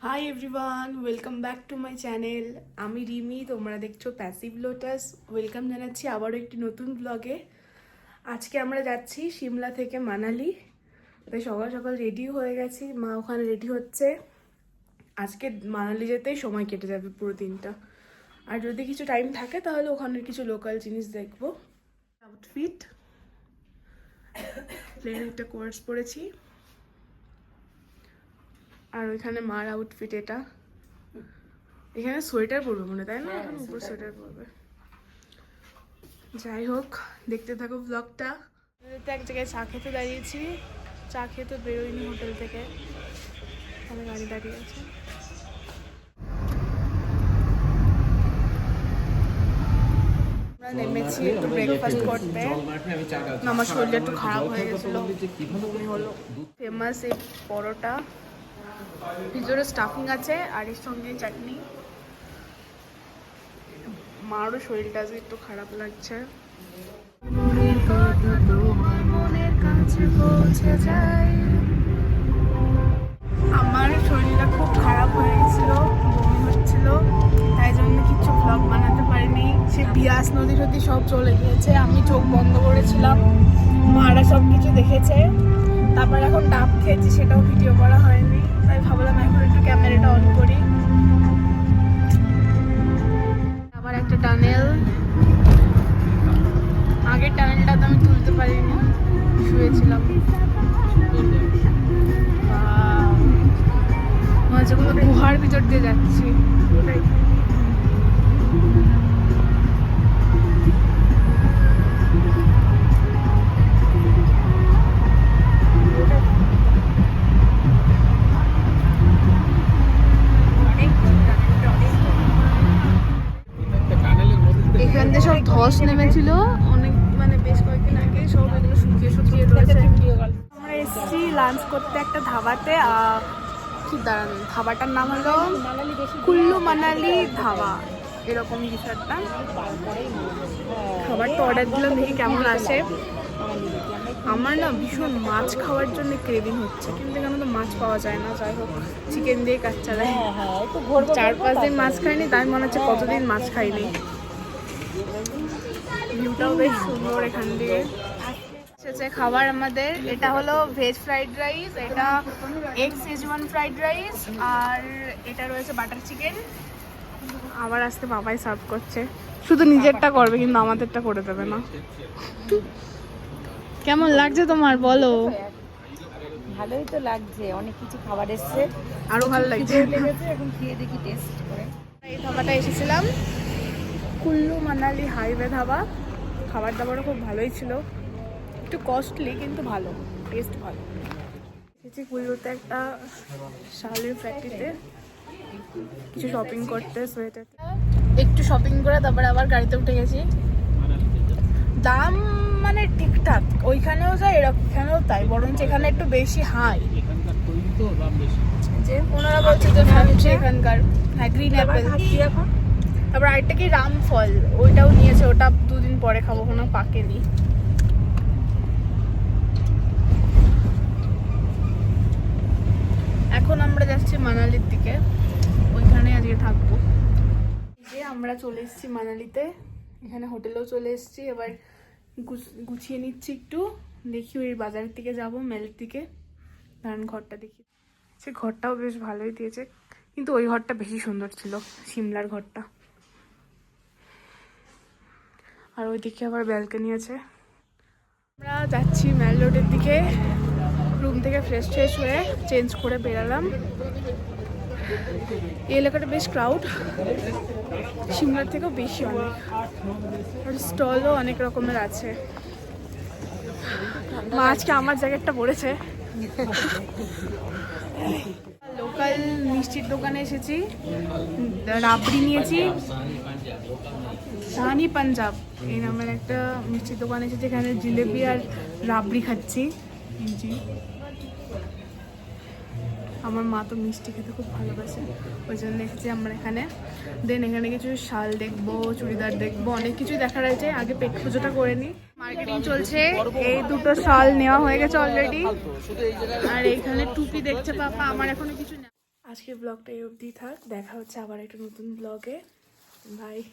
Hi everyone, welcome back to my channel. আমি রিমি, তোমরা দেখছো প্যাসিভ লোটাস। ওয়েলকাম জানাচ্ছি আবারও একটি নতুন ব্লগে। আজকে আমরা যাচ্ছি সিমলা থেকে মানালি। তাই সকাল সকাল রেডি হয়ে গেছি, মা ওখানে রেডি হচ্ছে। আজকে মানালি যেতেই সময় কেটে যাবে পুরো দিনটা। আর যদি কিছু টাইম থাকে তাহলে ওখানের কিছু লোকাল জিনিস দেখবো। আউটফিট, প্লেন একটা কোর্স পরেছি, আর ওইখানে মার আউটফিট এটা। এখানে সোয়েটার পরবে মনে, তাই না? এখানে উপর সোয়েটার পরবে। যাই হোক, দেখতে থাকো ব্লগটা। এক জায়গায় চা খেতে দাঁড়িয়েছি, চা খেয়ে তো বেরোয়নি হোটেল থেকে, ওখানে গাড়ি দাঁড়িয়ে আছে। আমরা নেমেছি একটু ব্রেকফাস্ট করতে। আমার শরীরটা একটু খারাপ হয়ে গেছিলো, বমি হলো। ফেমাস এই পরোটা, ভিতরে স্টাফিং আছে আর এর সঙ্গে চাটনি। মারও শরীরটা আজকে একটু খারাপ লাগছে। আমার শরীরটা খুব খারাপ হয়ে গেছিল, বমি হচ্ছিল, তাই জন্য কিছু ব্লগ বানাতে পারিনি। সে বিয়াস নদী টদী সব চলে গিয়েছে, আমি চোখ বন্ধ করেছিলাম, মারা সব কিছু দেখেছে। তারপর এখন ডাব খেয়েছি, সেটাও ভিডিও করা হয়নি। তাই ভাবলাম এখন একটু ক্যামেরাটা অন করি। আবার একটা টানেল, আগের টানেলটা তো আমি তুলতে পারিনি, শুয়েছিলাম। কোনো গুহার ভিতর দিয়ে যাচ্ছি। এখান থেকে সব ধস নেমেছিল অনেক, মানে বেশ কয়েকদিন আগে, সব এগুলো শুকিয়ে শুকিয়ে রয়েছে। আমরা এসেছি লাঞ্চ করতে একটা ধাবাতে। কি দাঁড়ান, ধাবাটার নাম হলো কুল্লু মানালি ধাবা, এরকম কিছু একটা। খাবারটা অর্ডার দিলাম, দেখি কেমন আসে। আমার না ভীষণ মাছ খাওয়ার জন্য ক্রেভিং হচ্ছে, কিন্তু এখানে তো মাছ পাওয়া যায় না। যাই হোক, চিকেন দিয়ে কাজ চালাই। 4-5 দিন মাছ খাইনি, তাই মনে হচ্ছে কতদিন মাছ খাইনি। ভিউটাও বেশ সুন্দর এখান থেকে। এসেছে খাবার আমাদের, এটা হলো ভেজ ফ্রাইড রাইস, এটা এগ শেজওয়ান ফ্রাইড রাইস, আর এটা রয়েছে বাটার চিকেন। আবার আজকে বাবাই সার্ভ করছে, শুধু নিজেরটা করবে কিন্তু আমাদেরটা করে দেবে না। কেমন লাগছে তোমার বলো? ভালোই তো লাগছে, অনেক কিছু খাবার এসছে, আরো ভালো লাগছে। এখন খেয়ে দেখি টেস্ট করে। এই ধাবাটা এসেছিলাম, কুল্লু মানালি হাইওয়ে ধাবা। খাবার দাবারও খুব ভালোই ছিল, একটু কস্টলি কিন্তু ভালো, টেস্ট ভালো। এসেছি কুল্লুতে একটা শালের ফ্যাক্টরিতে কিছু শপিং করতে, সোয়েটার একটু শপিং করে তারপরে আবার গাড়িতে উঠে গেছি। দাম মানে ঠিকঠাক, ওইখানেও যা এখানেও তাই, বরঞ্চ এখানে একটু বেশি হাই। যে ওনারা বলছে যে হচ্ছে এখানকার, হ্যাঁ গ্রিন অ্যাপেল। তারপর আরেকটা কি রামফল, ওইটাও নিয়েছে, ওটা 2 দিন পরে খাবো, কোনো পাকেনি। এখন আমরা যাচ্ছি মানালির দিকে, ওইখানে আজকে থাকবো। যে আমরা চলে এসেছি মানালিতে, এখানে হোটেলেও চলে এসেছি। এবার গুছিয়ে নিচ্ছি একটু, দেখি ওই বাজারের দিকে যাবো, মেলের দিকে। কারণ ঘরটা দেখি, সে ঘরটাও বেশ ভালোই দিয়েছে, কিন্তু ওই ঘরটা বেশি সুন্দর ছিল, সিমলার ঘরটা। আর ওইদিকে আবার ব্যালকনি আছে। আমরা যাচ্ছি মেল রোডের দিকে, রুম থেকে ফ্রেশ হয়ে চেঞ্জ করে বেরালাম। এই এলাকাটা বেশ ক্রাউড, সিমলার থেকেও বেশি অনেক, আর স্টলও অনেক রকমের আছে। মা আজকে আমার জ্যাকেটটা পরেছে। লোকাল মিষ্টির দোকানে এসেছি, রাবড়ি নিয়েছি। শাহানি পাঞ্জাব এই নামের একটা মিষ্টির দোকানে এসেছি, এখানে জিলেবি আর রাবড়ি খাচ্ছি। জি, আমার মা তো মিষ্টি খেতে খুব ভালোবাসে, ওই জন্য এসেছি আমরা এখানে। দেন এখানে কিছু শাল দেখবো, চুড়িদার দেখবো, অনেক কিছুই দেখার আছে। আগে পেট পুজোটা করে নিই। মার্কেটিং চলছে, এই দুটো শাল নেওয়া হয়ে গেছে অলরেডি, আর এখানে টুপি দেখছে পাপা, আমার এখনো কিছু না। আজকের ব্লগটা এই অবধি থাক, দেখা হচ্ছে আবার একটা নতুন ব্লগে। বাই।